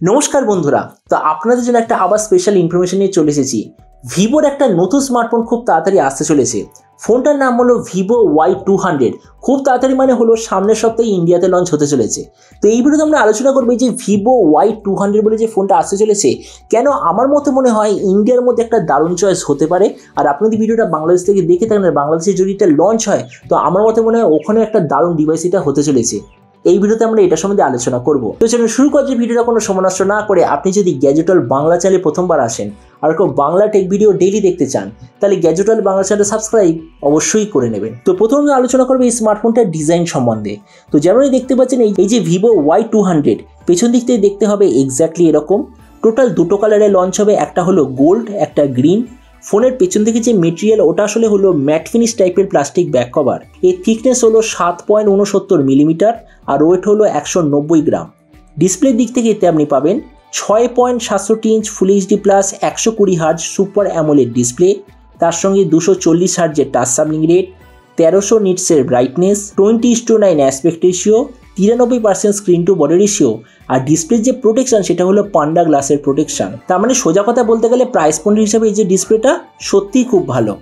নমস্কার বন্ধুরা, তো আপনাদের জন্য একটা আবার স্পেশাল ইনফরমেশন নিয়ে চলে এসেছি। ভিভোর একটা নতুন স্মার্টফোন খুব তাড়াতাড়ি আসতে চলেছে। ফোনটার নাম হলো VIVO Y200। খুব তাড়াতাড়ি মানে হলো সামনের সপ্তাহে ইন্ডিয়াতে লঞ্চ হতে চলেছে। তো এই ভিডিওতে আমরা আলোচনা করবো যে VIVO Y200 বলে যে ফোনটা আসতে চলেছে, কেন আমার মতে মনে হয় ইন্ডিয়ার মধ্যে একটা দারুণ চয়েস হতে পারে। আর আপনি যদি ভিডিওটা বাংলাদেশ থেকে দেখে থাকেন, বাংলাদেশে যদি এটা লঞ্চ হয় তো আমার মতে মনে হয় ওখানে একটা দারুণ ডিভাইস এটা হতে চলেছে। এই ভিডিওতে আমরা এটা সম্বন্ধে আলোচনা করব। তো চলুন শুরু করছি ভিডিওটা কোনো সময় নষ্ট না করে। আপনি যদি গ্যাজেট ওয়ার্ল্ড বাংলা চ্যানেলে প্রথমবার আসেন আর কেউ বাংলা টেক ভিডিও ডেইলি দেখতে চান, তাহলে gadget world Bangla channel subscribe অবশ্যই করে নেবেন। তো প্রথমে আলোচনা করবো এই স্মার্টফোনটার ডিজাইন সম্বন্ধে। তো যেমনই দেখতে পাচ্ছেন এই যে VIVO Y200 পেছন দিক থেকে দেখতে হবে এক্স্যাক্টলি এরকম। টোটাল দুটো কালারে লঞ্চ হবে, একটা হলো গোল্ড, একটা গ্রিন। ফোনের পেছন থেকে যে মেটেরিয়াল ওটা আসলে হলো ম্যাট ফিনিশ টাইপের প্লাস্টিক ব্যাক কভার। এর থিকনেস হলো 7.69 মিলিমিটার আর ওয়েট হলো 190 গ্রাম। ডিসপ্লের দিক থেকে এতে আপনি পাবেন 6.67 inch full HD plus 120 hertz super AMOLED display, তার সঙ্গে 240 হার্জের টাচ সাবলিং রেট, 1300 নিটসের brightness, 20:9 aspect ratio, 93% screen to body ratio. আর ডিসপ্লের যে প্রোটেকশন সেটা হলো পান্ডা গ্লাসের প্রোটেকশন। তার মানে সোজা কথা বলতে গেলে প্রাইস পয়েন্ট হিসাবে এই যে ডিসপ্লেটা সত্যিই খুব ভালো।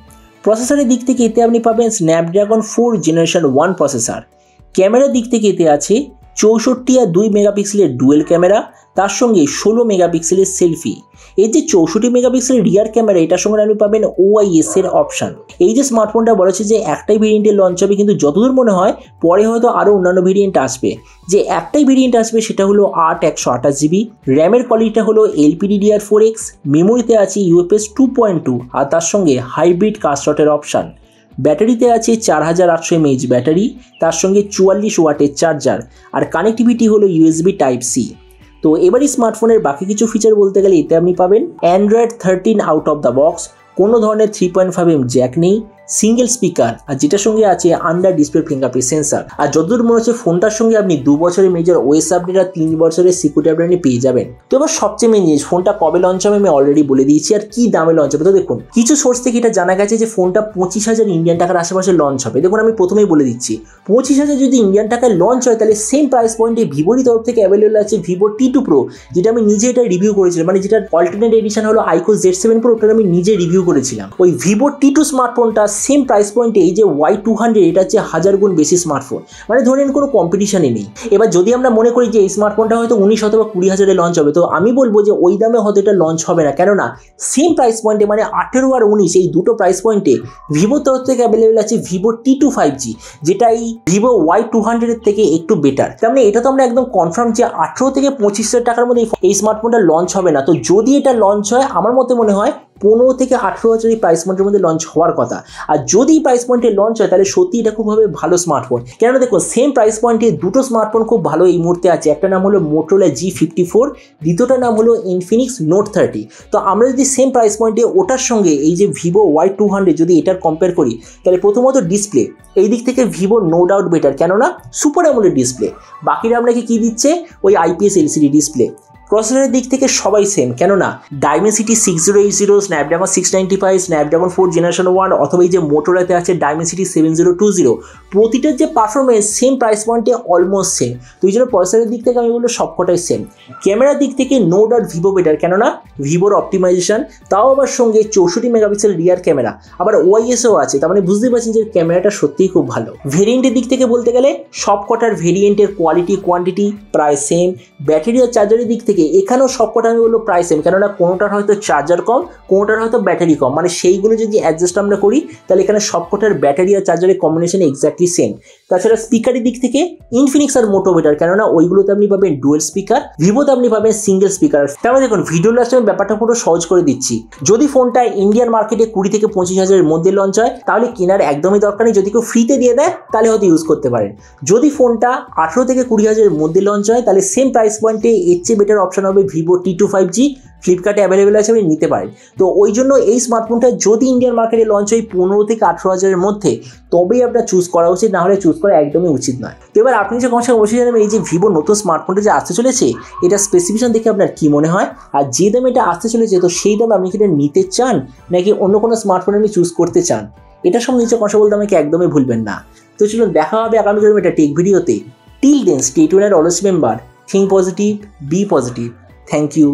প্রসেসরের দিক থেকে এতে আপনি পাবেন স্ন্যাপড্রাগন 4 জেনারেশন 1 প্রসেসর। ক্যামেরার দিক থেকে এতে আছে 64 আর 2 মেগাপিক্সেলের ডুয়েল ক্যামেরা, তার সঙ্গে 16 মেগাপিক্সেলের সেলফি। এই যে 64 মেগাপিক্সেলের রিয়ার ক্যামেরা, এটার সঙ্গে আপনি পাবেন OIS এর অপশান। এই যে স্মার্টফোনটা বলেছে যে একটাই ভেরিয়েন্টে লঞ্চ হবে, কিন্তু যতদূর মনে হয় পরে হয়তো আরও অন্যান্য ভেরিয়েন্ট আসবে। যে একটাই ভেরিয়েন্ট আসবে সেটা হলো 8/128 GB। র্যামের কোয়ালিটিটা হলো LPDDR4X, মেমোরিতে আছে UFS 2.2 আর তার সঙ্গে হাইব্রিড কাস্টটের অপশান। ব্যাটারিতে আছে 4800 mAh ব্যাটারি, তার সঙ্গে 44 ওয়াটের চার্জার। আর কানেক্টিভিটি হলো USB Type-C। তো এবারই স্মার্টফোনের বাকি কিছু ফিচার বলতে গেলে এতে আপনি পাবেন Android 13 out of the box, কোনো ধরনের 3.5mm জ্যাক নেই, সিঙ্গেল স্পিকার, আর যেটার সঙ্গে আছে আন্ডার ডিসপ্লে ফিঙ্গারপ্রিন্ট সেন্সার। আর যতদূর মনে হচ্ছে ফোনটার সঙ্গে আপনি 2 বছরের মেজর OS আপডেট আর 3 বছরের সিকিউরিটি আপডেট আপনি পেয়ে যাবেন। তো এবার সবচেয়ে মেন জিনিস, ফোনটা কবে লঞ্চ হবে আমি অলরেডি বলে দিয়েছি, আর কি দামে লঞ্চ হবে। তো দেখুন, কিছু সোর্স থেকে এটা জানা গেছে যে ফোনটা 25,000 ইন্ডিয়ান টাকার আশেপাশে লঞ্চ হবে। দেখুন আমি প্রথমেই বলে দিচ্ছি, 25,000 যদি ইন্ডিয়ান টাকায় লঞ্চ হয় তাহলে সেম প্রাইস পয়েন্টে ভিভোর তরফ থেকে অ্যাভেলেবল আছে VIVO T2 Pro, যেটা আমি নিজে এটা রিভিউ করেছিলাম। মানে যেটার অল্টারনেট এডিশন হলো iQOO Z7 Pro, ওটা আমি নিজে রিভিউ করেছিলাম। ওই VIVO T2 স্মার্টফোনটা সেম প্রাইস পয়েন্টে এই যে Y200 এটা হচ্ছে 1000 গুণ বেশি স্মার্টফোন, মানে ধরেন কোনো কম্পিটিশনই নেই। এবার যদি আমরা মনে করি যে এই স্মার্টফোনটা হয়তো 19 অথবা 20,000-এ লঞ্চ হবে, তো আমি বলবো যে ওই দামে হয়তো এটা লঞ্চ হবে না। কেননা সেম প্রাইস পয়েন্টে মানে 18 আর 19 এই দুটো প্রাইস পয়েন্টে ভিভোর তরফ থেকে অ্যাভেলেবেল আছে VIVO T2 5G, যেটা এই VIVO Y200 এর থেকে একটু বেটার। তার মানে এটা তো আমরা একদম কনফার্ম যে 18 থেকে 25,000 টাকার মধ্যে এই স্মার্টফোনটা লঞ্চ হবে না। তো যদি এটা লঞ্চ হয় আমার মতে মনে হয় 15 থেকে 18,000 এই প্রাইস পয়েন্টের মধ্যে লঞ্চ হওয়ার কথা। আর যদি প্রাইস পয়েন্টে লঞ্চ হয় তাহলে সত্যি এটা খুব ভালো স্মার্টফোন। কেননা দেখো সেম প্রাইস পয়েন্টে দুটো স্মার্টফোন খুব ভালো এই মুহূর্তে আছে। একটা নাম হলো Motorola G54, দ্বিতীয়টার নাম হলো Infinix Note 30। তো আমরা যদি সেম প্রাইস পয়েন্টে ওটার সঙ্গে এই যে VIVO Y200 যদি এটার কম্পেয়ার করি, তাহলে প্রথমত ডিসপ্লে এই দিক থেকে VIVO নো ডাউট বেটার, কেননা সুপার অ্যামোলেড ডিসপ্লে। বাকিরা আপনাকে কি দিচ্ছে, ওই IPS LCD ডিসপ্লে। প্রসেসরের দিক থেকে সবাই সেম, কেননা Dimensity 6080, স্ন্যাপড্রাগন 695, স্ন্যাপড্রাগন 4 জেনারেশন 1 অথবা এই যে মোটোরোলাতে আছে Dimensity 7020। প্রতিটার যে পারফরমেন্স সেম প্রাইস পয়েন্টে অলমোস্ট সেম। তো এই জন্য প্রসেসরের দিক থেকে আমি বলবো সবকটাই সেম। ক্যামেরার দিক থেকে নো ডাউট ভিভো বেটার, কেননা ভিভোর অপটিমাইজেশন, তাও আবার সঙ্গে 64 মেগাপিক্সেল রিয়ার ক্যামেরা, আবার OISও আছে। তার মানে বুঝতেই পারছেন যে ক্যামেরাটা সত্যিই খুব ভালো। ভেরিয়েন্টের দিক থেকে বলতে গেলে সবকটার ভেরিয়েন্টের কোয়ালিটি কোয়ান্টিটি প্রায় সেম। ব্যাটারি আর চার্জারের দিক থেকে এখানেও সবকটা আমি বলবো প্রায় সেম, কেননা কোনোটার হয়তো চার্জার কম, কোনোটার হয়তো ব্যাটারি কম, মানে সেইগুলো যদি অ্যাডজাস্ট আমরা করি তাহলে এখানে সবকটার ব্যাটারি আর চার্জারের কম্বিনেশন এক্স্যাক্টলি সেম। তাছাড়া স্পিকারের দিক থেকে ইনফিনিক্স আর মোটো বেটার, কেননা ওইগুলোতে আপনি পাবেন ডুয়েল স্পিকার, ভিভোতে আপনি পাবেন সিঙ্গেল স্পিকার। তাহলে দেখুন ভিডিও লাস্টে আমি ব্যাপারটা পুরো সহজ করে দিচ্ছি। যদি ফোনটা ইন্ডিয়ান মার্কেটে 20 থেকে 25,000-এর মধ্যে লঞ্চ হয় তাহলে কেনার একদমই দরকার নেই। যদি কেউ ফ্রিতে দিয়ে দেয় তাহলে হয়তো ইউজ করতে পারেন। যদি ফোনটা 18 থেকে 20,000-এর মধ্যে লঞ্চ হয় তাহলে সেম প্রাইস পয়েন্টে এর চেয়ে বেটার অপশন হবে VIVO T2 5G, ফ্লিপকার্টে অ্যাভেলেবেল আছে, আপনি নিতে পারেন। তো ওই জন্য এই স্মার্টফোনটা যদি ইন্ডিয়ান মার্কেটে লঞ্চ হয় 15 থেকে 18,000-এর মধ্যে, তবেই আপনার চুজ করা উচিত, না হলে চুজ করা একদমই উচিত নয়। তো এবার আপনি যে কমসে অবশ্যই জানেন এই যে ভিভো নতুন স্মার্টফোনটা যে আসতে চলেছে এটা স্পেসিফিকেশন দেখে আপনার কি মনে হয়, আর যে দামে এটা আসতে চলেছে তো সেই দামে আপনি কি এটা নিতে চান নাকি অন্য কোনো স্মার্টফোন আপনি চুজ করতে চান, এটা সব নিচে কথা বলতে আমাকে একদমই ভুলবেন না। তো চলুন দেখা হবে আগামী একটা টেক ভিডিওতে। Till then stay tuned, always remember, think positive, be positive. Thank you.